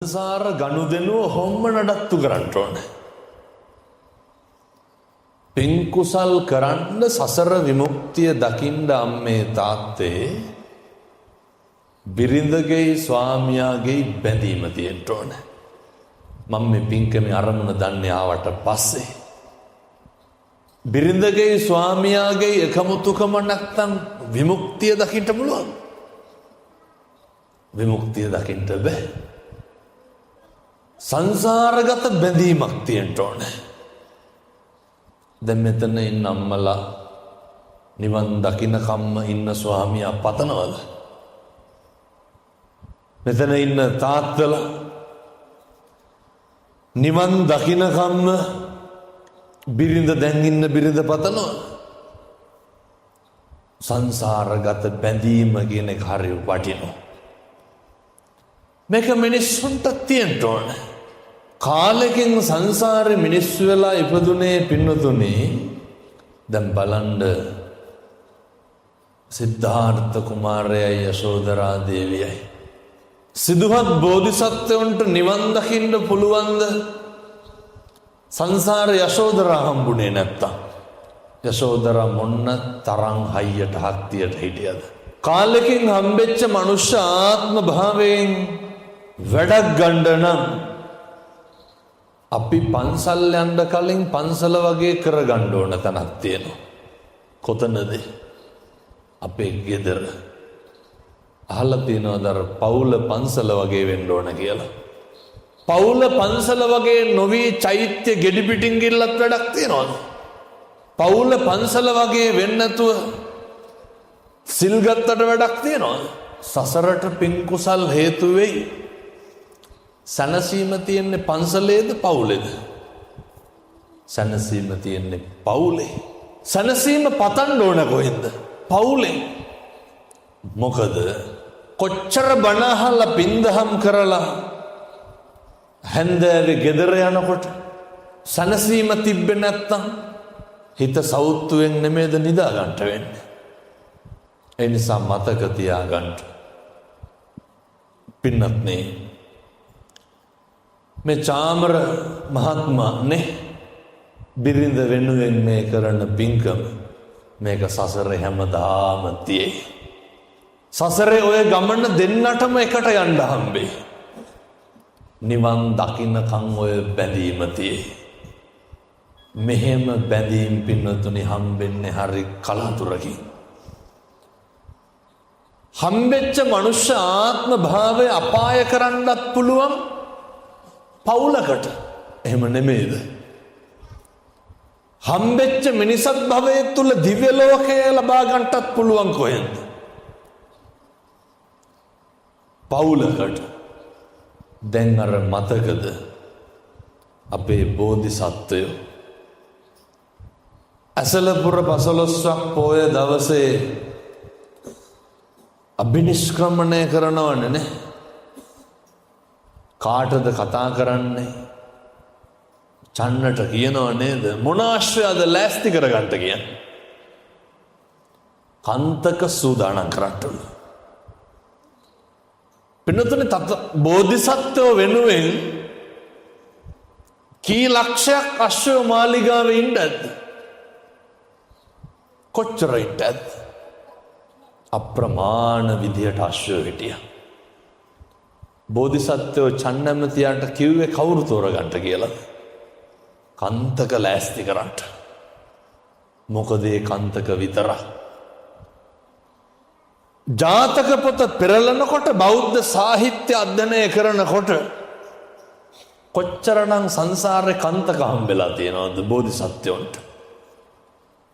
සංසාර ගනුදෙනුව හොම්ම නඩත්තු කරන්න ඕනේ. පින් කුසල් කරන්න සසර විමුක්තිය දකින්න අම්මේ තාත්තේ බිරිඳගේ ස්වාමියාගේ බැඳීම තියෙන්න ඕනේ. මම මේ පින්කමේ අරමුණ දන්නේ ආවට පස්සේ බිරිඳගේ ස්වාමියාගේ එකමුතුකම නැත්තම් විමුක්තිය දකින්න පුළුවන්. විමුක්තිය දකින්න බෑ. සංසාරගත බැඳීමක් තියෙන්න ඕනේ. දැන් මෙතන ඉන්න අම්මලා නිවන් දකින්න කම්ම ඉන්න ස්වාමියා පතනවද? මෙතන ඉන්න තාත්තලා නිවන් දකින්න කම්ම බිරිඳ දැන් ඉන්න බිරිඳ පතනවද? සංසාරගත බැඳීම කියන එක හරිය වටිනවා. මේක මිනිස්සුන්ට තියෙන්න ඕනේ. කාලෙකින් සංසාරේ මිනිස්සු වෙලා ඉපදුනේ පින්නතුනේ. දැන් බලන්න සිද්ධාර්ථ කුමාරයයි යශෝදරා දේවියයි සිදුහත් බෝධිසත්වයන්ට නිවන් දකින්න පුළුවන්ද? සංසාර යශෝදරා හම්බුනේ නැත්තම් යශෝදරා මොන්න තරම් හයියට හත්තියට හිටියද? කාලෙකින් හම්බෙච්ච මනුෂ්‍ය ආත්ම භාවයෙන් වැඩක් ගන්න නම් අපි පන්සල් යන්න කලින් පන්සල වගේ කරගන්න ඕන තැනක් තියෙනවා. කොතනද? අපේ ගෙදර. අහලා තියෙනවද අර පවුල පන්සල වගේ වෙන්න ඕන කියලා? පවුල පන්සල වගේ නොවි චෛත්‍ය ගෙඩි පිටින් ගිල්ලත් වැඩක් තියනවද? පවුල පන්සල වගේ වෙන්න නැතුව සිල් ගත්තට වැඩක් තියනවද? සසරට පින් කුසල් හේතු වෙයි. සැනසීම තියෙන්නේ පන්සලේද පවුලේද? සැනසීම තියෙන්නේ පවුලේ. සැනසීම පතන්න ඕන කොහෙන්ද? පවුලේ. මොකද කොච්චර බණ අහලා පින්දහම් කරලා හැන්දෑවේ ගෙදර යනකොට සැනසීම තිබ්බේ නැත්තම් හිත සෞත්තුවෙන් නෙමෙයිද නිදා ගන්නට වෙන්නේ. ඒ නිසා මතක තියාගන්න. පින්නත්නේ මේ චාමර මහත්මා නේ බිරිඳ වෙනුවෙන් මේ කරන පින්කම මේක සසරේ හැමදාම තියෙයි. සසරේ ඔය ගමන දෙන්නටම එකට යන්න හම්බෙයි. නිවන් දකින්නකම් ඔය බැඳීම තියෙයි. මෙහෙම බැඳීම් පින්නතුනි හම්බෙන්නේ හරි කලාතුරකින්. හම්බෙච්ච මනුෂ්‍ය ආත්ම භාවය අපාය කරන්නත් පුළුවන් පවුලකට. එහෙම නෙමෙයිද? හම්බෙච්ච මිනිසත් භවයේ තුල දිව්‍ය ලෝකය ලබා ගන්නටත් පුළුවන් කොහෙන්ද? පවුලකට. දැන් අර මතකද අපේ බෝධිසත්වයෝ අසලපුර පසළොස්වක් පොය දවසේ අභිනිෂ්ක්‍රමණය කරනවනේ නේ. කාටද කතා කරන්නේ? චන්නට කියනව නේද? මොන ආශ්‍රයද ලෑස්ති කරගන්න කියන්නේ? කන්තක සූදානම් කරන්න. පින්නතුනේ බෝධිසත්වෝ වෙනුවෙන් කී ලක්ෂයක් අශ්වය මාලිගාවේ ඉන්නද? කොච්චර ඉන්නද? අප්‍රමාණ විදියට අශ්වය හිටියා. බෝධිසත්වයෝ චන්නමතියන්ට කිව්වේ කවුරු තෝරගන්න කියලා? කන්තක ලෑස්ති කරන්න. මොකද ඒ කන්තක විතරක්. ජාතක පොත පෙරලනකොට බෞද්ධ සාහිත්‍ය අධ්‍යයනය කරනකොට කොච්චරනම් සංසාරේ කන්තක හම්බෙලා තියෙනවද බෝධිසත්වයන්ට?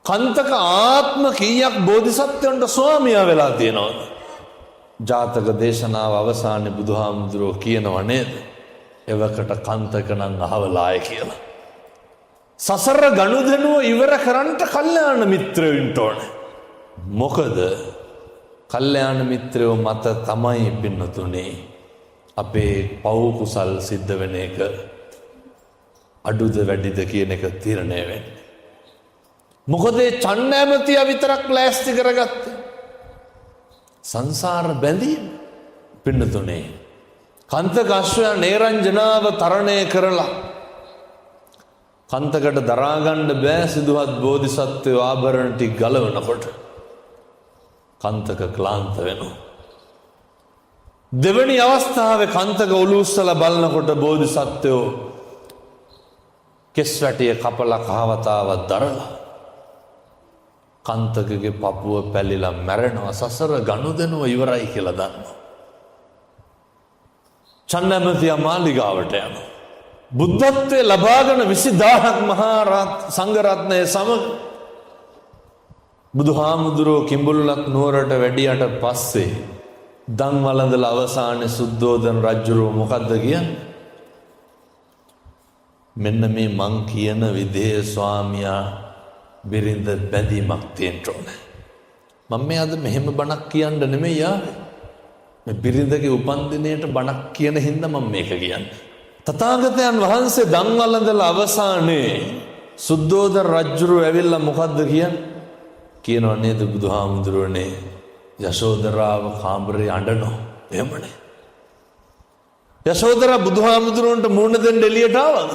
කන්තක ආත්ම කීයක් බෝධිසත්වයන්ට ස්වාමියා වෙලා තියෙනවද? ජාතක දේශනාව අවසානයේ බුදුහාමුදුරුවෝ කියනව නේද? එවකට කන්තක නම් අහවලාය කියලා. සසර ගනුදෙනුව ඉවර කරන්නට කල්යාණ මිත්‍රයෝ ඉන්න ඕනේ. මොකද කල්යාණ මිත්‍රයෝ මත තමයි පින්නතුනේ අපේ පව් කුසල් සිද්ධ වෙන එක අඩුද වැඩිද කියන එක තීරණය වෙන්නේ. මොකද ඒ චන්නෑමතිය විතරක් ලෑස්ති කරගත්තේ සංසාර බැඳීම. පින්නතුනේ කන්තක අශ්වයා නේරංජනාව තරණය කරලා කන්තකට දරාගන්න බෑ සිදුහත් බෝධිසත්වයෝ ආභරණ ටික ගලවනකොට කන්තක ක්ලාන්ත වෙනවා. දෙවැනි අවස්ථාවේ කන්තක ඔලු උස්සලා බලනකොට බෝධිසත්වයෝ කෙස් වැටිය කපලා කහවතාවක් දරලා කන්තකගේ පපුව පැලිලා මැරෙනවා. සසර ගනුදෙනුව ඉවරයි කියලා දන්නවා. චන්නමතියා මාලිගාවට යනවා. බුද්ධත්වයේ ලබාගෙන 20000ක් මහා සංඝරත්නය සමග බුදුහාමුදුරුවෝ කිඹුල්ලක් නුවරට වැඩියට පස්සේ දන් වළඳලා අවසානයේ සුද්ධෝදන රජුරෝ මොකද්ද කියන්නේ? මෙන්න මේ මං කියන විදේ ස්වාමියා බිරිඳ බැඳීමක් තියෙන්න ඕනේ. මම මේ අද මෙහෙම බණක් කියන්න නෙමෙයි ආවේ. මේ බිරිඳගේ උපන්දිනයට බණක් කියන හින්දා මම මේක කියන්නේ. තථාගතයන් වහන්සේ දන් වළඳලා අවසානයේ සුද්ධෝදන රජුරෝ ඇවිල්ලා මොකද්ද කියන්නේ? කියනවා නේද බුදුහාමුදුරනේ යශෝදරාව කාමරේ අඬනවා. එහෙමනේ. යශෝදරා බුදුහාමුදුරන්ට මූණ දෙන්න එළියට ආවද?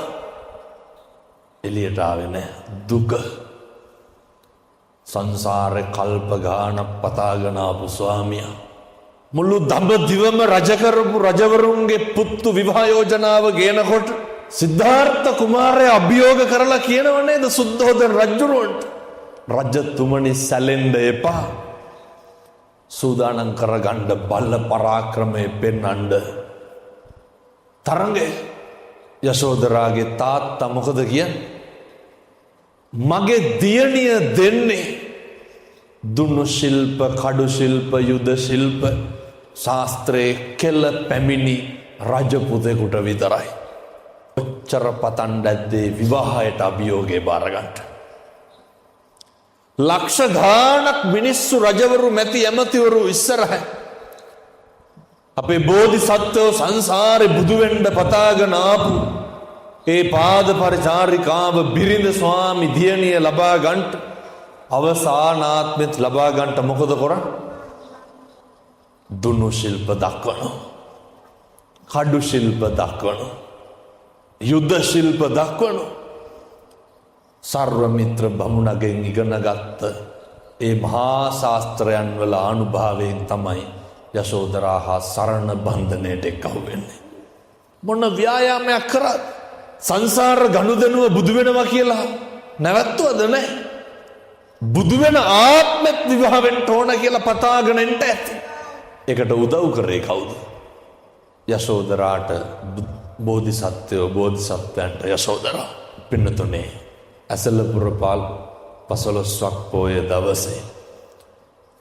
එළියට ආවේ නැහැ. දුක. සංසාරේ කල්ප ගානක් පතාගෙන ආපු ස්වාමියා මුළු දඹදිවම රජ කරපු රජවරුන්ගේ පුත්තු විවාහ යෝජනාව ගේනකොට සිද්ධාර්ථ කුමාරයා අභියෝග කරලා කියනව නේද සුද්ධෝදන රජුරවන්ට රජතුමනි සැලෙන්න එපා. සූදානම් කරගන්න බල පරාක්‍රමයේ පෙන්වන්න. තරංගේ යශෝදරාගේ තාත්තා මොකද කියන්නේ? මගේ දියණිය දෙන්නේ දුන්නු ශිල්ප, කඩු ශිල්ප, යුද ශිල්ප ශාස්ත්‍රයේ කෙල පැමිණි රජපුතෙකුට විතරයි. ඔච්චර පතන් දැද්දේ විවාහයට අභියෝගේ බාරගන්න. ලක්ෂ ගාණක් මිනිස්සු රජවරු මැති ඇමතිවරු ඉස්සරහ අපේ බෝධිසත්වෝ සංසාරේ බුදු වෙන්න පතාගෙන ආපු ඒ පාද පරිචාරිකාව බිරිඳ ස්වාමි දියණිය ලබා ගන්නට අවසානාත්මෙත් ලබා ගන්නට මොකද කරන්නේ? දුන්නු ශිල්ප දක්වනවා, කඩු ශිල්ප දක්වනවා, යුද්ධ ශිල්ප දක්වනවා. සර්වමිත්‍ර බමුණගෙන් ඉගෙනගත්ත ඒ මහා ශාස්ත්‍රයන් වල අනුභවයෙන් තමයි යශෝදරා හා සරණ බන්ධනයට එක්කහු වෙන්නේ. මොන ව්‍යායාමයක් කරත් සංසාර ගනුදෙනුව බුදු වෙනවා කියලා නැවැත්තුවද නැහැ. බුදු වෙන ආත්මෙත් විවාහ වෙන්න ඕන කියලා පතාගෙන ඉන්න ඇති. ඒකට උදව් කරේ කවුද? යශෝදරාට බෝධිසත්වයන්ට යශෝදරා පින්නතුනේ ඇසලපුර පාල් 15ක් පෝය දවසේ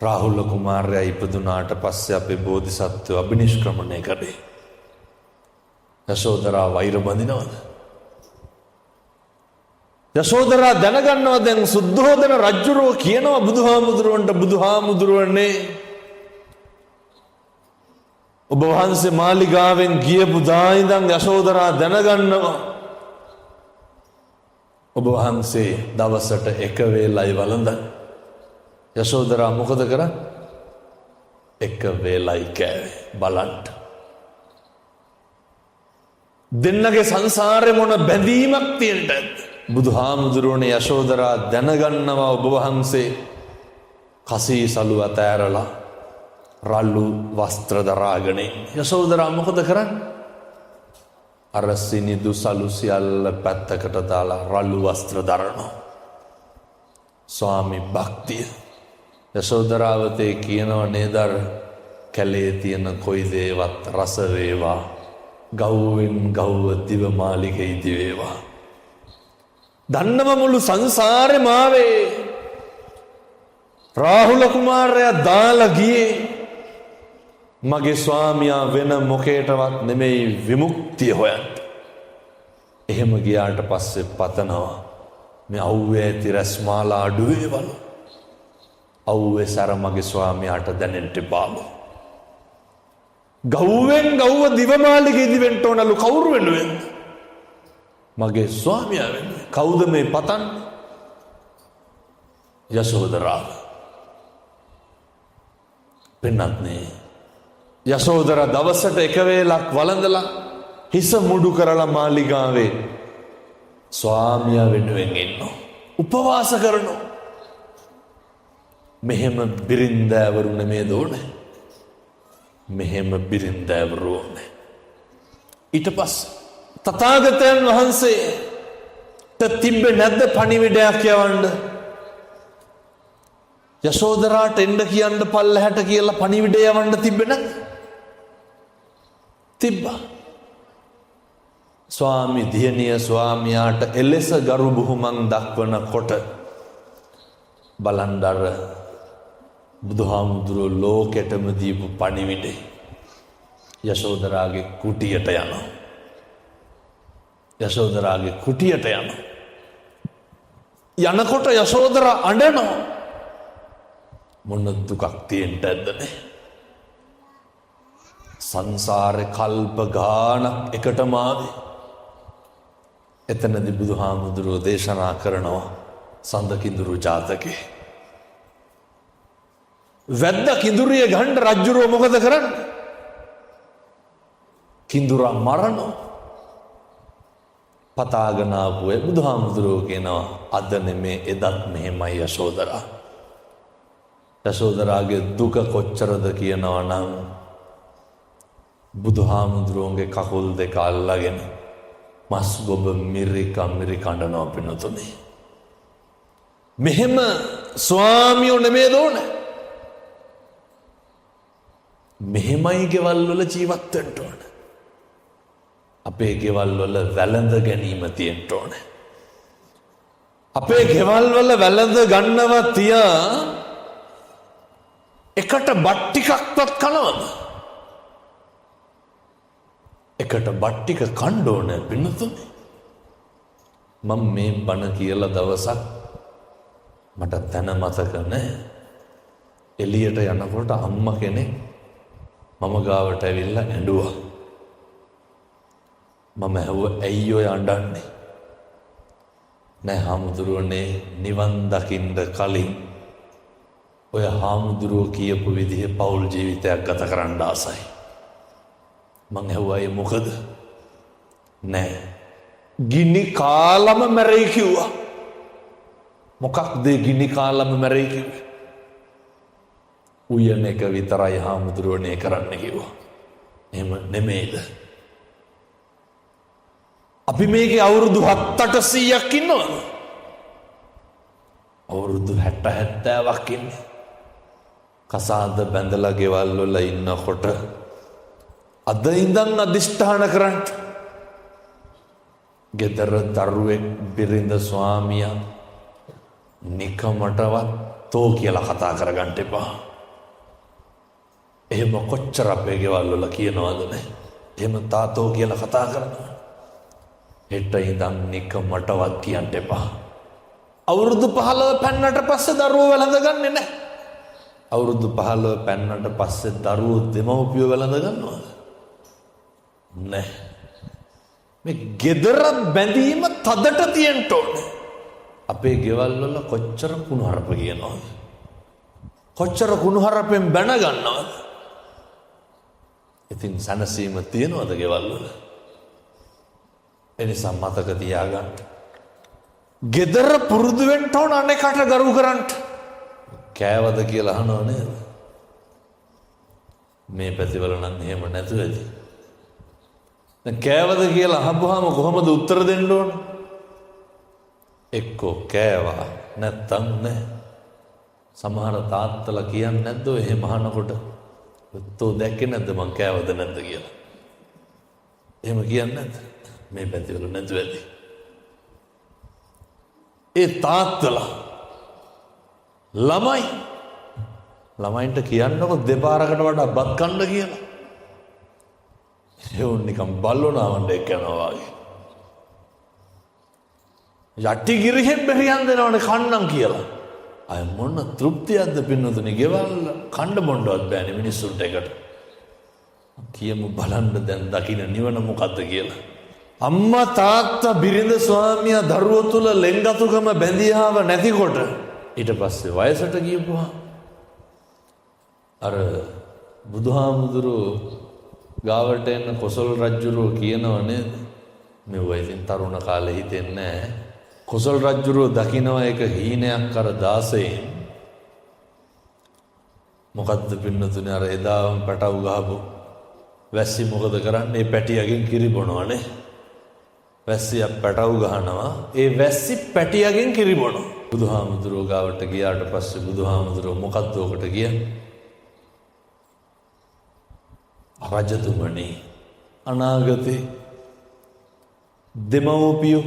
රාහුල කුමාරයා ඉපදුනාට පස්සේ අපේ බෝධිසත්වය අභිනිෂ්ක්‍රමණය කළේ. යශෝදරා වෛර බඳිනවද? යශෝදරා දැනගන්නවා දැන් සුද්ධෝදන රජුරෝ කියනවා බුදුහාමුදුරුවන්ට, බුදුහාමුදුරුවනේ ඔබ වහන්සේ මාලිගාවෙන් ගියපු දා ඉඳන් යශෝදරා දැනගන්නවා ඔබ වහන්සේ දවසට එක වේලයි වළඳන්නේ. යශෝදරා මොකද කරන්නේ? එක වේලයි කෑවේ. බලන්න. දෙන්නගේ සංසාරේ මොන බැඳීමක් තියෙන්නද? බුදුහාමුදුරුවනේ යශෝදරා දැනගන්නවා ඔබ වහන්සේ කසී සලු අතෑරලා රළු වස්ත්‍ර දරාගෙන. යශෝදරා මොකද කරන්නේ? අර සිනිදු සලු සියල්ල පැත්තකට දාලා රළු වස්ත්‍ර දරනවා. ස්වාමි භක්තිය. යශෝදරාවතේ කියනව නේද අර කැලේ තියෙන කොයි දේවත් රස වේවා, ගව්වෙන් ගව්ව දිව මාලිගයි දිවේවා. දන්නම මුළු සංසාරේ මාවේ රාහුල කුමාරයා දාලා ගියේ මගේ ස්වාමියා වෙන මොකේටවත් නෙමෙයි විමුක්තිය හොයන්න. එහෙම ගියාට පස්සේ පතනවා මේ අවුවේ ඇති රැස්මාලා අඩුවේවලු. අවුවේ සැර මගේ ස්වාමියාට දැනෙන්න එපාලු. ගව්වෙන් ගව්ව දිවමාලිගේ දිවෙන්න ඕනලු. කවුරු වෙනුවෙන්ද? මගේ ස්වාමියා වෙනුවෙන්. කවුද මේ පතන්නේ? යශෝදරාව. පින්නත්නේ යශෝදරා දවසට එක වේලක් වළඳලා හිස මුඩු කරලා මාලිගාවේ ස්වාමියා වෙනුවෙන් ඉන්නවා. උපවාස කරනවා. මෙහෙම බිරින්දෑවරු නෙමේ දෝනේ. මෙහෙම බිරින්දෑවරු ඕනේ. ඊට පස්සේ තථාගතයන් වහන්සේට තිබ්බේ නැද්ද පණිවිඩයක් යවන්න? යශෝදරාට එන්න කියන්න පල්ලහැට කියලා පණිවිඩය යවන්න තිබ්බේ නැද්ද? තිබ්බා. ස්වාමි දියණිය ස්වාමියාට එලෙස ගරු බුහුමන් දක්වනකොට බලන්න අර බුදුහාමුදුරුවෝ ලෝකෙටම දීපු පණිවිඩේ යශෝදරාගේ කුටියට යනවා. යශෝදරාගේ කුටියට යනවා. යනකොට යශෝදරා අඬනවා. මොන දුකක් තියෙන්න ඇද්දනේ. සංසාරේ කල්ප ගානක් එකටම ආවේ. එතනදී බුදුහාමුදුරුවෝ දේශනා කරනවා සඳ කිඳුරු ජාතකේ. වැද්ද කිඳුරිය ගන්න රජුරෝ මොකද කරන්නේ? කිඳුරා මරනවා. පතාගෙන ආපුවේ බුදුහාමුදුරුවෝ කියනවා අද නෙමේ එදත් මෙහෙමයි යශෝදරා. යශෝදරාගේ දුක කොච්චරද කියනවා නම් බුදුහාමුදුරුවන්ගේ කකුල් දෙක අල්ලගෙන මස් ගොබ මිරි කඬනවා පින්නතුනේ. මෙහෙම ස්වාමියෝ නෙමේ දෝනේ. මෙහෙමයි ගෙවල් වල ජීවත් වෙන්න ඕන. අපේ ගෙවල් වල වැළඳ ගැනීම තියෙන්න ඕන. අපේ ගෙවල් වල වැළඳ ගන්නවා තියා එකට බත් ටිකක්වත් කනවද? එකට බත් ටික කන්න ඕන පින්නතුනේ. මම මේ බණ කියලා දවසක් මට තන මතක නැහැ. එළියට යනකොට අම්මා කෙනෙක් මම ගාවට ඇවිල්ලා ඇඬුවා. මම ඇහුවා ඇයි ඔය අඬන්නේ? නෑ හාමුදුරුවනේ නිවන් දකින්න කලින් ඔය හාමුදුරුවෝ කියපු විදිහේ පෞල් ජීවිතයක් ගත කරන්න ආසයි. මං ඇහුවා ඒ මොකද? නෑ ගිනි කාලම මැරෙයි කිව්වා. මොකක්ද ගිනි කාලම මැරෙයි කිව්වේ? උයන එක විතරයි හාමුදුරුවනේ කරන්න කිව්වා. එහෙම නෙමෙයිද? අපි මේකේ අවුරුදු 7-800ක් ඉන්නවද? අවුරුදු 60-70ක් ඉන්නේ. කසාද බැඳලා ගෙවල් වල ඉන්නකොට අද ඉඳන් අදිෂ්ඨාන කරන්න. ගෙදර දරුවෙක් බිරිඳ ස්වාමියා නිකමටවත් තෝ කියලා කතා කරගන්න එපා. එහෙම කොච්චර අපේ ගෙවල් වල කියනවද නේ? එහෙම තාතෝ කියලා කතා කරනවා. හෙට ඉඳන් නිකමටවත් කියන්න එපා. අවුරුදු 15 පෙන්නට පස්සේ දරුවෝ වැළඳගන්නේ නැහැ. අවුරුදු 15 පෙන්නට පස්සේ දරුවෝ දෙමව්පියෝ වැළඳ ගන්නවද? නැහැ. මේ ගෙදර බැඳීම තදට තියෙන්න ඕනේ. අපේ ගෙවල් වල කොච්චර කුණුහරුප කියනවද? කොච්චර කුණුහරුපෙන් බැන ගන්නවද? ඉතින් සනසීම තියනවද ගෙවල් වල? එනිසා මතක තියාගන්න. ගෙදර පුරුදු වෙන්න ඕන අනේකට ගරු කරන්න. කෑවද කියලා අහනව නේද? මේ පැතිවල නම් එහෙම නැතුව ඇති. දැන් කෑවද කියලා අහපුවාම කොහොමද උත්තර දෙන්න ඕන? එක්කෝ කෑවා නැත්තම් නැහැ. සමහර තාත්තලා කියන්නේ නැද්ද ඔය එහෙම අහනකොට? තෝ දැක්කේ නැද්ද මං කෑවද නැද්ද කියලා? එහෙම කියන්නේ නැද්ද? මේ පැතිවල නැතුව ඇති. ඒ තාත්තලා ළමයින්ට කියන්නකො දෙපාරකට වඩා බත් කන්න කියලා. එවුන් නිකන් බල්ලෝනාවන්ට එක්කනවා වගේ. යටි ගිරිහෙන් බෙරියන් දෙනවනේ කන්නම් කියලා. අය මොන තෘප්තියක්ද පින්නතුනි ගෙවල් කණ්ඩ බොණ්ඩවත් බෑනේ මිනිස්සුන්ට එකට. කියමු බලන්න දැන් දකින්න නිවන මොකද්ද කියලා. අම්මා තාත්තා බිරිඳ ස්වාමියා දරුවෝ තුල ලෙන්ගතුකම බැඳියාව නැතිකොට ඊට පස්සේ වයසට ගියපුවා අර බුදුහාමුදුරුව ගාවට එන්න කොසල් රජ්ජුරුව කියනව නේද? මෙව්වා ඉතින් තරුණ කාලේ හිතෙන්නේ නැහැ. කොසල් රජ්ජුරුව දකිනවා එක හීනයක් අර 16. මොකද්ද පින්නතුනේ අර එදාම පැටව ගහපු වැස්සි මොකද කරන්නේ? පැටියගෙන් කිරි බොනවනේ. වැස්සිය පැටව ගහනවා. ඒ වැස්සි පැටියගෙන් කිරි බොනවා. බුදුහාමුදුරුව ගාවට ගියාට පස්සේ බුදුහාමුදුරුව මොකද්ද ඔකට කියන්නේ? රජතුමනි, අනාගතේ දෙමව්පියෝ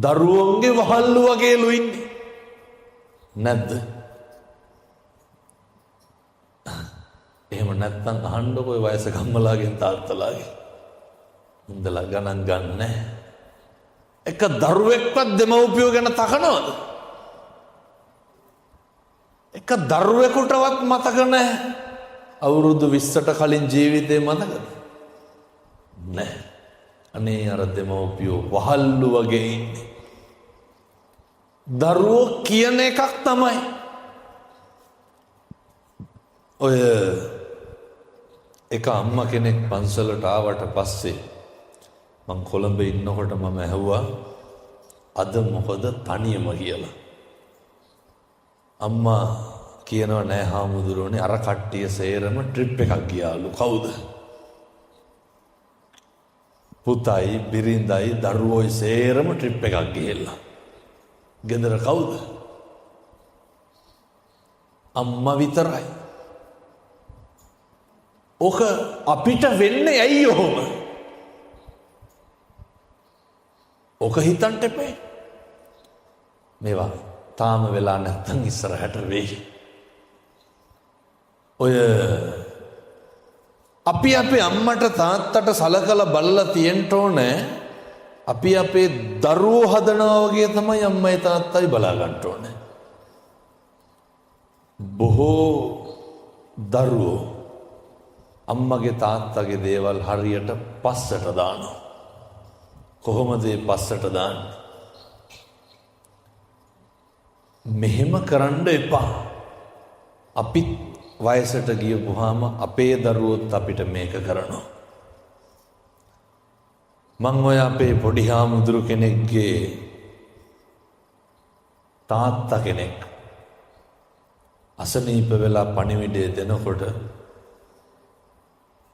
දරුවන්ගේ වහල්ලු වගේලු ඉන්නේ නැද්ද? එහෙම නැත්නම් අහන්නකො ඔය වයස ගම්මලාගෙන් තාත්තලාගෙන්. උන්දලා ගණන් ගන්න. එක දරුවෙක්වත් දෙමව්පියෝ ගැන තකනවද? එක දරුවෙකුටවත් මතක නැහැ. අවුරුදු 20ට කලින් ජීවිතේ මතකද? නැහැ. අනේ අර දෙමව්පියෝ වහල්ලු වගේ ඉන්නේ. දරුවෝ කියන එකක් තමයි. ඔය එක අම්මා කෙනෙක් පන්සලට ආවට පස්සේ මං කොළඹ ඉන්නකොට මම ඇහුවා අද මොකද තනියම කියලා. අම්මා කියනවා නෑ හාමුදුරුවනේ අර කට්ටිය සේරම ට්‍රිප් එකක් ගියාලු. කවුද? පුතයි බිරිඳයි දරුවෝයි සේරම ට්‍රිප් එකක් ගිහිල්ලා. ගෙදර කවුද? අම්මා විතරයි. ඕක අපිට වෙන්නේ ඇයි ඔහොම? ඕක හිතන්න එපා. මේවා තාම වෙලා නැත්තම් ඉස්සරහට වෙයි. ඔය අපි අපේ අම්මට තාත්තට සලකලා බලලා තියෙන්න ඕනේ. අපි අපේ දරුවෝ හදනවා වගේ තමයි අම්මයි තාත්තයි බලා ගන්න ඕනේ. බොහෝ දරුවෝ අම්මගේ තාත්තගේ දේවල් හරියට පස්සට දානවා. කොහොමද ඒ පස්සට දාන්නේ? මෙහෙම කරන්න එපා. අපි වයසට ගියපුවාම අපේ දරුවොත් අපිට මේක කරනවා. මං ඔය අපේ පොඩි හාමුදුරු කෙනෙක්ගේ තාත්තා කෙනෙක් අසනීප වෙලා පණිවිඩය දෙනකොට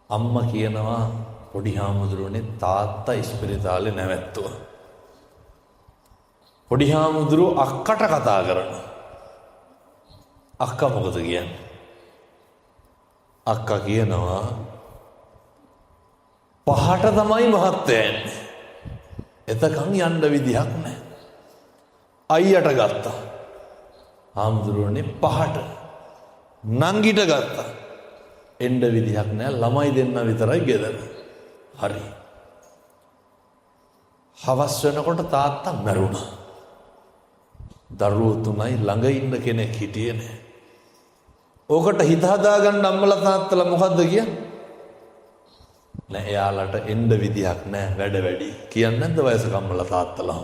අම්මා කියනවා පොඩි හාමුදුරුවනේ තාත්තා ඉස්පිරිතාලේ නැවැත්තුවා. පොඩි හාමුදුරුව අක්කට කතා කරනවා. අක්කා මොකද කියන්නේ? අක්කා කියනවා පහට තමයි මහත්තයා එන්නේ. එතකන් යන්න විදිහක් නැහැ. අයියට ගත්තා. හාමුදුරුවනේ පහට නංගිට ගත්තා. එන්න විදිහක් නැහැ. ළමයි දෙන්න විතරයි ගෙදර. හරි. හවස් වෙනකොට තාත්තා මැරුණා. දරුවෝ තුනයි ළඟ ඉන්න කෙනෙක් හිටියේ නැහැ. ඕකට හිත හදාගන්න අම්මලා තාත්තලා මොකද්ද කියන්නේ? නෑ එයාලට එන්න විදිහක් නෑ වැඩ වැඩි. කියන්නේ නැද්ද වයසක අම්මලා තාත්තලා?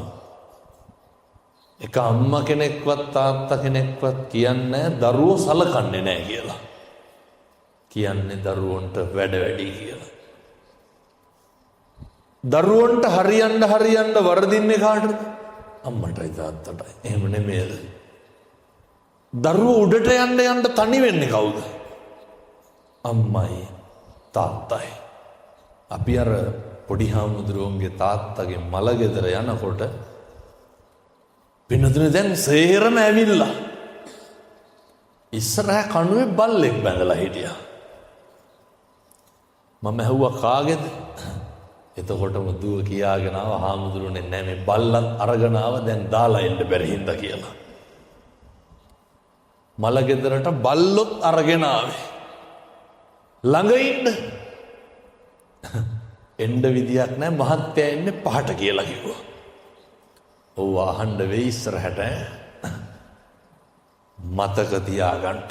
එක අම්මා කෙනෙක්වත් තාත්තා කෙනෙක්වත් කියන්නේ දරුවෝ සලකන්නේ නෑ කියලා. කියන්නේ දරුවන්ට වැඩ වැඩි කියලා. දරුවන්ට හරියන්න වරදින්නේ කාටද? අම්මටයි තාත්තටයි. එහෙම නෙමෙයිද? දරුවෝ උඩට යන්න තනි වෙන්නේ කවුද? අම්මයි තාත්තයි. අපි අර පොඩි හාමුදුරුවන්ගේ තාත්තගේ මල ගෙදර යනකොට පින්නතුනේ දැන් සේරම ඇවිල්ලා ඉස්සරහ කණුවේ බල්ලෙක් බැඳලා හිටියා. මම ඇහුවා කාගේද? එතකොටම දුව කියාගෙන ආවා හාමුදුරුවනේ නෑ මේ බල්ලත් අරගෙන ආව දැන් දාලා එන්න බැරි හින්දා කියලා. මල ගෙදරට බල්ලොත් අරගෙන ආවේ. ළඟ ඉන්න එන්න විදියක් නෑ මහත්තයා එන්නේ පහට කියලා කිව්වා. ඔව් අහන්න වෙයි ඉස්සරහට. මතක තියාගන්න.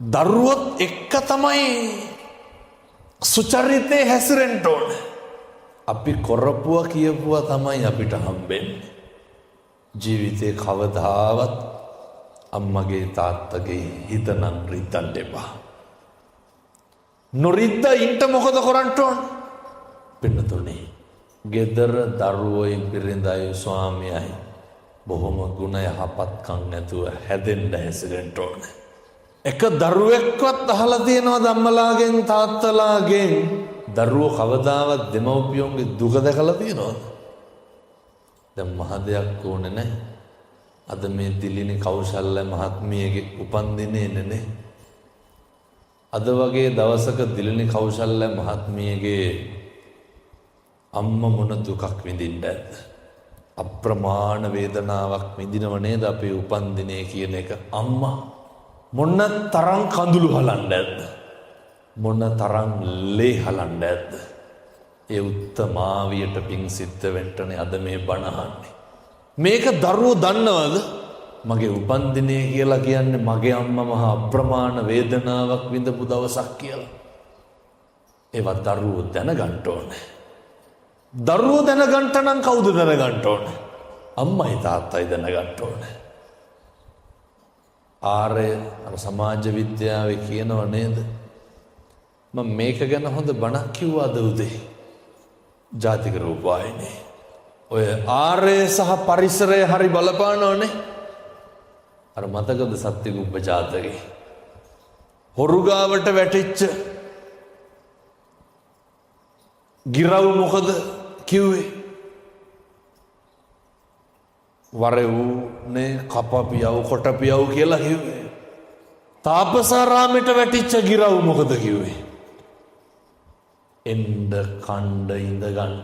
දරුවොත් එක්ක තමයි සුචරිතේ හැසිරෙන්න ඕන. අපි කරපුවා කියපුවා තමයි අපිට හම්බෙන්නේ. ජීවිතේ කවදාවත් අම්මගේ තාත්තගේ හිත නම් රිතන්න එපා. නොරිද්ද ඉන්ට මොකද කරන්න ඕන? පින්නතුනේ ගෙදර දරුවෝයි බිරිඳයි ස්වාමියයි බොහොම ගුණ යහපත්කම් නැතුව හැදෙන්න හැසිරෙන්න ඕන. එක දරුවෙක්වත් අහලා තියෙනවද අම්මලාගෙන් තාත්තලාගෙන් දරුවෝ කවදාවත් දෙමව්පියන්ගේ දුක දැකලා තියෙනවද? දැන් මහ දෙයක් ඕනේ නැහැ. අද මේ දිලිනි කෞශල්‍ය මහත්මියගේ උපන්දිනේ නේ. අද වගේ දවසක දිලිනි කෞශල්‍ය මහත්මියගේ අම්මා මොන දුකක් විඳින්නද? අප්‍රමාණ වේදනාවක් විඳිනව නේද අපේ උපන්දිනේ කියන එක. අම්මා මොන තරම් කඳුළු හලන්නේද? මොන තරම් ලේ හලන්නේද? ඒ උත්තමාවියට පිං සිද්ධ වෙන්නනේ අද මේ බණ අහන්නේ. මේක දරුවෝ දන්නවද? මගේ උපන්දිනේ කියලා කියන්නේ මගේ අම්මා මහා අප්‍රමාණ වේදනාවක් විඳපු දවසක් කියලා. ඒවත් දරුවෝ දැනගන්න ඕනේ. දරුවෝ දැනගන්න නම් කවුද දැනගන්න ඕනේ? අම්මයි තාත්තයි දැනගන්න ඕනේ. ආර්ය සමාජ විද්‍යාවේ කියනව නේද? මම මේක ගැන හොඳ බණක් කිව්වා අද උදේ. ජාතික රූපවාහිනියේ. ඔය ආර්ය සහ පරිසරය හරි බලපානවනේ. අර මතකද සත්‍යගුප්ත ජාතකේ? හොරු ගාවට වැටිච්ච ගිරව් මොකද කිව්වේ? වරෙව්නේ කපපියව කොටපියව කියලා කිව්වේ. තාපසාරාමයට වැටිච්ච ගිරව් මොකද කිව්වේ? එන්න කණ්ඩ ඉඳ ගන්න.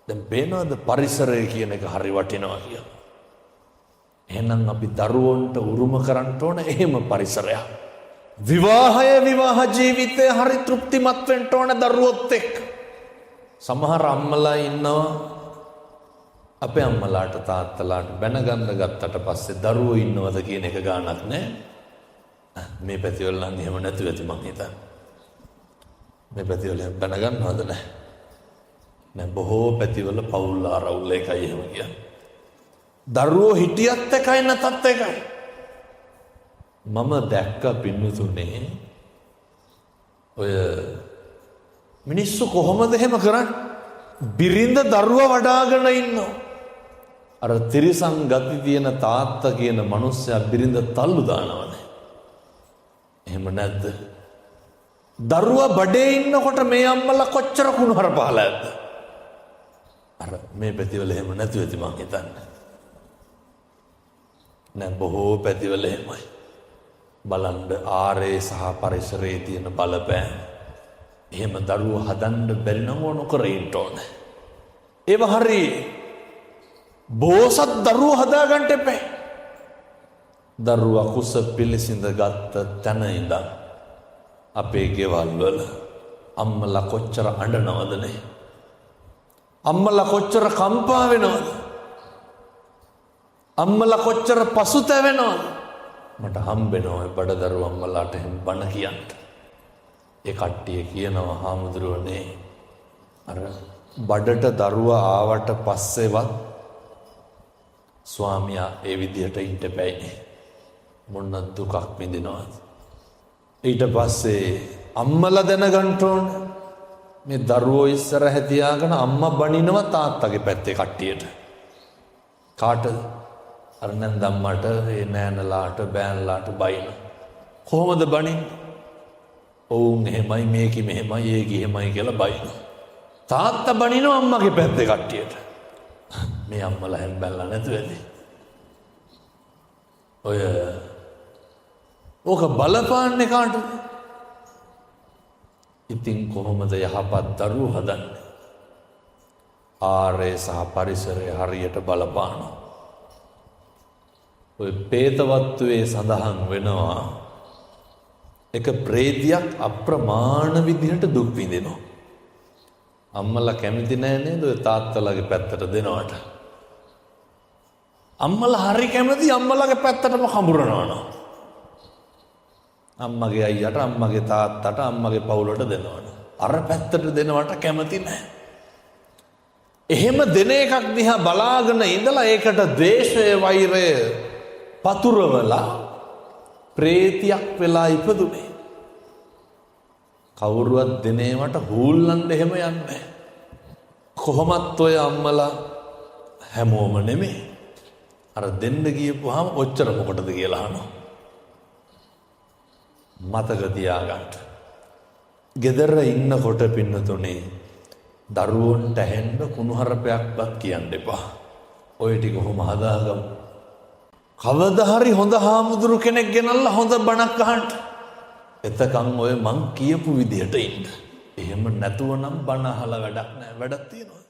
දැන් පේනවද පරිසරය කියන එක හරි වටිනවා කියලා? එහෙනම් අපි දරුවන්ට උරුම කරන්න ඕන එහෙම පරිසරයක්. විවාහය විවාහ ජීවිතය හරි තෘප්තිමත් වෙන්න ඕන දරුවොත් එක්ක. සමහර අම්මලා ඉන්නවා අපේ අම්මලාට තාත්තලාට බැනගන්න ගත්තට පස්සේ දරුවෝ ඉන්නවද කියන එක ගානක් නැහැ. මේ පැතිවල නම් එහෙම නැතුව ඇති මං හිතන්නේ. මේ පැතිවල බැනගන්නවද නැහැ. නෑ බොහෝ පැතිවල පවුල් ආරවුල් එකයි එහෙම කියන්නේ. දරුවෝ හිටියත් එකයි නැතත් එකයි. මම දැක්ක පින්නතුනේ ඔය මිනිස්සු කොහොමද එහෙම කරන්නේ? බිරිඳ දරුවා වඩාගෙන ඉන්නවා. අර තිරිසන් ගති තියෙන තාත්තා කියන මනුස්සයා බිරිඳ තල්ලු දානවනේ. එහෙම නැද්ද? දරුවා බඩේ ඉන්නකොට මේ අම්මලා කොච්චර කුණුහර පහලද? අර මේ පැතිවල එහෙම නැතුව ඇති මං හිතන්නේ. නෑ බොහෝ පැතිවල එහෙමයි. බලන්න ආරේ සහ පරිසරයේ තියෙන බලපෑම. එහෙම දරුවෝ හදන්න බැරි නම් නොකර ඉන්න ඕනේ. ඒව හරි බෝසත් දරුවෝ හදාගන්න එපා. දරුවා කුස පිළිසිඳ ගත්ත තැන ඉඳන් අපේ ගෙවල් වල අම්මලා කොච්චර අඬනවදනේ. අම්මලා කොච්චර කම්පා වෙනවද? අම්මලා කොච්චර පසුතැවෙනවද? මට හම්බෙනවා බඩදරුව අම්මලාට එහෙම බණ කියන්න. ඒ කට්ටිය කියනවා හාමුදුරුවනේ අර බඩට දරුවා ආවට පස්සේවත් ස්වාමියා ඒ විදිහට ඉන්න බෑනේ. මොන දුකක් විඳිනවද? ඊට පස්සේ අම්මලා දැනගන්න ඕන මේ දරුවෝ ඉස්සර හැතියාගෙන අම්මා බනිනවා තාත්තගේ පැත්තේ කට්ටියට. කාටද? අර නැන්දම්මට ඒ නෑනලාට බෑන්ලාට බයින. කොහොමද බනින්නේ? ඔවුන් එහෙමයි මේකි මෙහෙමයි ඒකි එහෙමයි කියලා බයින. තාත්තා බනිනවා අම්මගේ පැත්තේ කට්ටියට. මේ අම්මලා හැම්බැල්ලා නැතුව ඇති. ඔය ඕක බලපාන්නේ කාටද? ඉතින් කොහොමද යහපත් දරුවෝ හදන්නේ? ආරේ සහ පරිසරය හරියට බලපානවා. ඔය පේතවත්වයේ සඳහන් වෙනවා එක ප්‍රේතියක් අප්‍රමාණ විදිහට දුක් විඳිනවා. අම්මලා කැමති නෑ නේද ඔය තාත්තලාගේ පැත්තට දෙනවට? අම්මලා හරි කැමති අම්මලාගේ පැත්තටම කඹරනවා. අම්මගේ අයියට අම්මගේ තාත්තට අම්මගේ පවුලට දෙනවට. අර පැත්තට දෙනවට කැමති නෑ. එහෙම දෙන එකක් දිහා බලාගෙන ඉඳලා ඒකට ද්වේෂය වෛරය පතුරවලා ප්‍රේතියක් වෙලා ඉපදුනේ. කවුරුවත් දිනේවට හූල්ලන්න එහෙම යන්නේ. කොහොමත් ඔය අම්මලා හැමෝම නෙමෙයි. අර දෙන්න ගියපුවාම ඔච්චර මොකටද කියලා අහනවා. මතක තියාගන්න. ගෙදර ඉන්නකොට පින්නතුනේ දරුවන්ට ඇහෙන්න කුණුහරුපයක්වත් කියන්න එපා. ඔය ටික කොහොම හදාගමු. කවදා හරි හොඳ හාමුදුරු කෙනෙක් ගෙනල්ලා හොඳ බණක් අහන්න. එතකන් ඔය මං කියපු විදිහට ඉන්න. එහෙම නැතුව නම් බණ අහලා වැඩක් නැහැ. වැඩක් තියෙනවා.